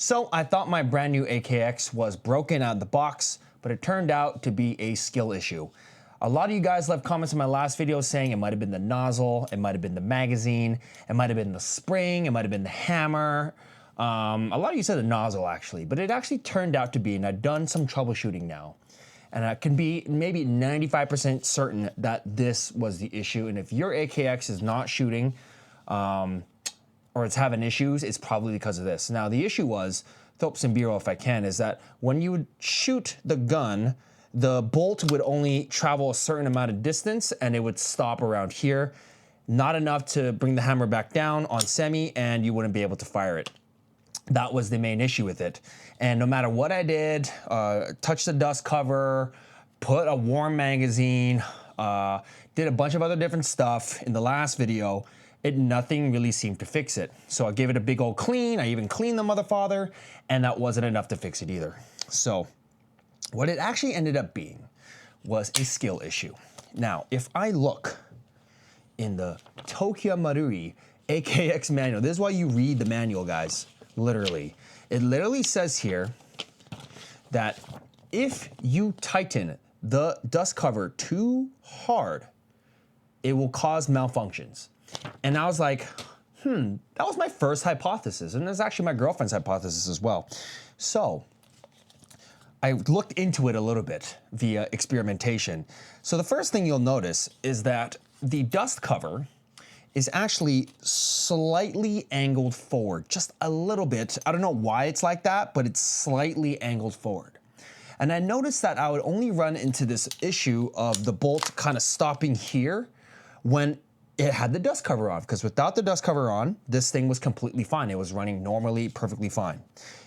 So I thought my brand new AKX was broken out of the box, but it turned out to be a skill issue. A lot of you guys left comments in my last video saying it might have been the nozzle, it might have been the magazine, it might have been the spring, it might have been the hammer. A lot of you said the nozzle actually, but it actually turned out to be, and I've done some troubleshooting now, and I can be maybe 95% certain that this was the issue. And if your AKX is not shooting, or it's having issues, it's probably because of this. Now, the issue was, Phillips and Bureau, if I can, is that when you would shoot the gun, the bolt would only travel a certain amount of distance and it would stop around here. Not enough to bring the hammer back down on semi, and you wouldn't be able to fire it. That was the main issue with it. And no matter what I did, touch the dust cover, put a warm magazine, did a bunch of other different stuff in the last video, nothing really seemed to fix it. So I gave it a big old clean. I even cleaned the mother father, and that wasn't enough to fix it either. So what it actually ended up being was a skill issue. Now, if I look in the Tokyo Marui AKX manual, this is why you read the manual, guys, literally. It literally says here that if you tighten the dust cover too hard, it will cause malfunctions. And I was like, that was my first hypothesis. And it's actually my girlfriend's hypothesis as well. So I looked into it a little bit via experimentation. So the first thing you'll notice is that the dust cover is actually slightly angled forward, just a little bit. I don't know why it's like that, but it's slightly angled forward. And I noticed that I would only run into this issue of the bolt kind of stopping here when it had the dust cover on, because without the dust cover on, this thing was completely fine. It was running normally, perfectly fine.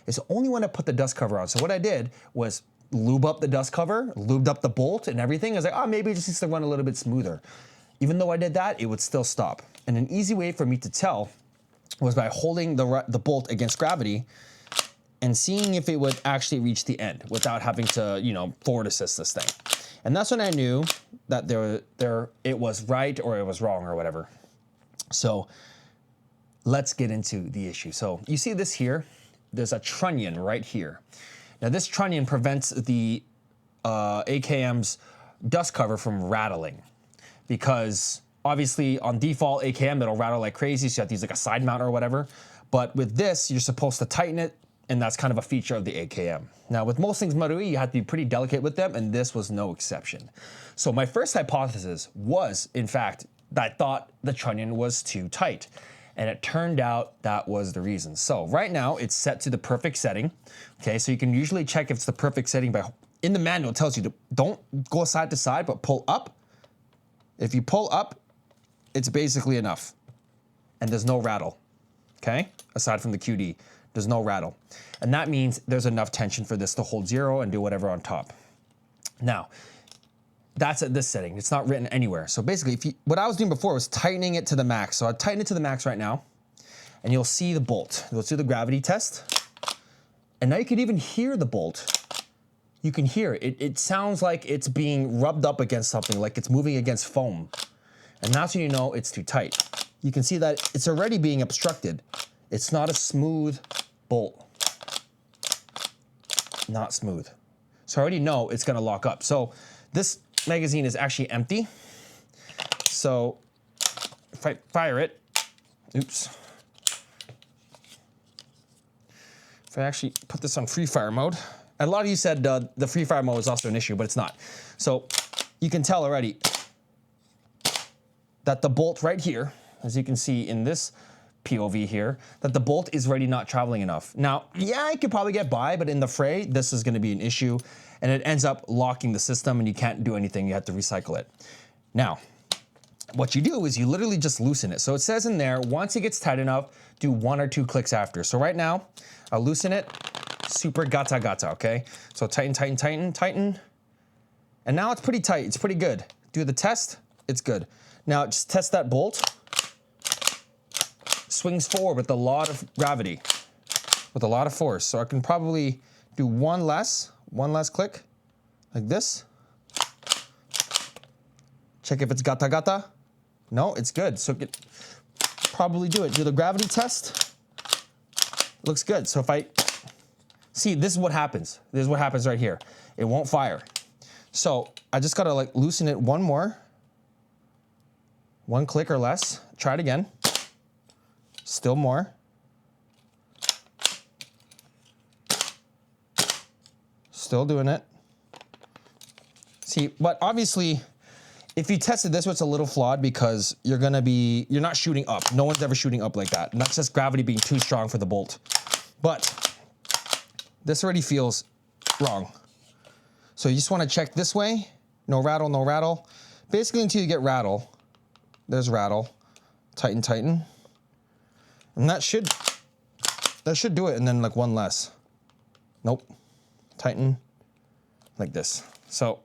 It's only when I put the dust cover on. So what I did was lube up the dust cover, lubed up the bolt and everything. I was like, oh, maybe it just needs to run a little bit smoother. Even though I did that, it would still stop. And an easy way for me to tell was by holding the bolt against gravity and seeing if it would actually reach the end without having to, forward assist this thing. And that's when I knew that it was right or it was wrong or whatever. So let's get into the issue. So you see this here, there's a trunnion right here. Now this trunnion prevents the AKM's dust cover from rattling, because obviously on default AKM, it'll rattle like crazy. So you have to use like a side mount or whatever. But with this, you're supposed to tighten it, and that's kind of a feature of the AKM. Now, with most things Marui, you have to be pretty delicate with them, and this was no exception. So my first hypothesis was, in fact, that I thought the trunnion was too tight, and it turned out that was the reason. So right now, it's set to the perfect setting. Okay, so you can usually check if it's the perfect setting by, in the manual, it tells you to don't go side to side, but pull up. If you pull up, it's basically enough, and there's no rattle, okay? Aside from the QD. There's no rattle. And that means there's enough tension for this to hold zero and do whatever on top. Now, that's at this setting. It's not written anywhere. So basically, what I was doing before was tightening it to the max. So I'll tighten it to the max right now, and you'll see the bolt. You'll see the gravity test. And now you can even hear the bolt. You can hear it. It sounds like it's being rubbed up against something, like it's moving against foam. And that's when you know it's too tight. You can see that it's already being obstructed. It's not a smooth bolt. Not smooth. So I already know it's gonna lock up. So this magazine is actually empty. So if I fire it, oops. If I actually put this on free fire mode, and a lot of you said the free fire mode is also an issue, but it's not. So you can tell already that the bolt right here, as you can see in this POV here, that the bolt is already not traveling enough. Now, yeah, I could probably get by, but in the fray, this is gonna be an issue, and it ends up locking the system and you can't do anything, you have to recycle it. Now, what you do is you literally just loosen it. So it says in there, once it gets tight enough, do 1 or 2 clicks after. So right now, I'll loosen it, super gata gata, okay? So tighten, tighten, tighten, tighten. And now it's pretty tight, it's pretty good. Do the test, it's good. Now just test that bolt. Swings forward with a lot of gravity, with a lot of force. So I can probably do one less click, like this. Check if it's gata gata. No, it's good. So probably do it. Do the gravity test. Looks good. So if I See, this is what happens. This is what happens right here. It won't fire. So I just gotta like loosen it one more. One click or less. Try it again. Still more. Still doing it. See, but obviously, if you tested this, it's a little flawed because you're not shooting up. No one's ever shooting up like that. And that's just gravity being too strong for the bolt. But this already feels wrong. So you just want to check this way. No rattle, no rattle. Basically until you get rattle. There's rattle. Tighten, tighten. And that should do it, and then like one less. Nope. Tighten like this. So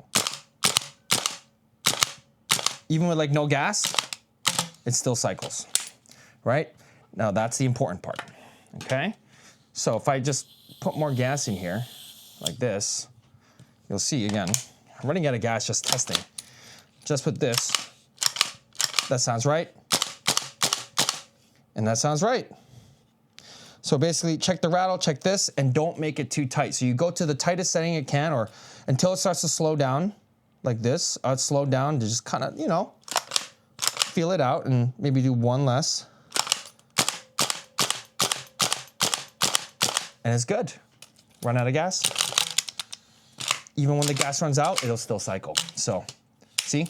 even with like no gas, it still cycles, right? Now that's the important part, okay? So if I just put more gas in here, like this, you'll see again, I'm running out of gas just testing. Just put this, that sounds right, and that sounds right. So basically check the rattle, check this, and don't make it too tight. So you go to the tightest setting you can, or until it starts to slow down, like this. I'd slow down to just kind of, you know, feel it out and maybe do one less. And it's good. Run out of gas. Even when the gas runs out, it'll still cycle. So, see?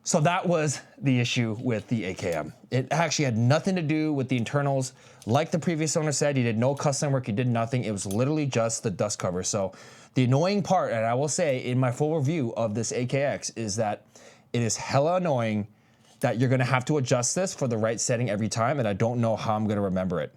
So that was the issue with the AKM. It actually had nothing to do with the internals. Like the previous owner said, he did no custom work, he did nothing. It was literally just the dust cover. So the annoying part, and I will say in my full review of this AKX, is that it is hella annoying that you're gonna have to adjust this for the right setting every time, and I don't know how I'm gonna remember it,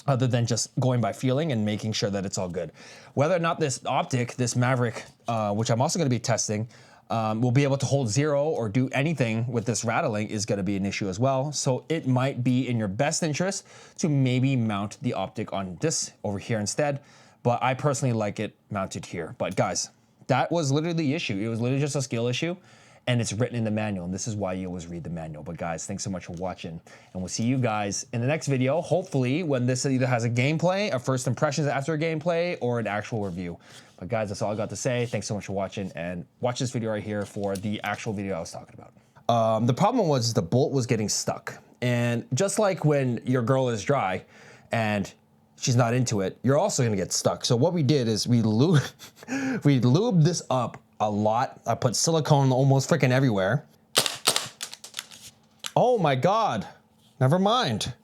other than just going by feeling and making sure that it's all good. Whether or not this optic, this Maverick, which I'm also gonna be testing, will be able to hold zero or do anything with this rattling is gonna be an issue as well. So it might be in your best interest to maybe mount the optic on this over here instead. But I personally like it mounted here. But guys, that was literally the issue. It was literally just a skill issue, and it's written in the manual, and this is why you always read the manual. But guys, thanks so much for watching, and we'll see you guys in the next video, hopefully when this either has a gameplay, a first impressions after a gameplay, or an actual review. But guys, that's all I got to say. Thanks so much for watching, and watch this video right here for the actual video I was talking about. The problem was the bolt was getting stuck, and just like when your girl is dry and she's not into it, you're also gonna get stuck. So what we did is we lubed this up a lot. I put silicone almost freaking everywhere. Oh my God, never mind.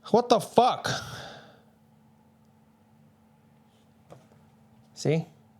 What the fuck? See?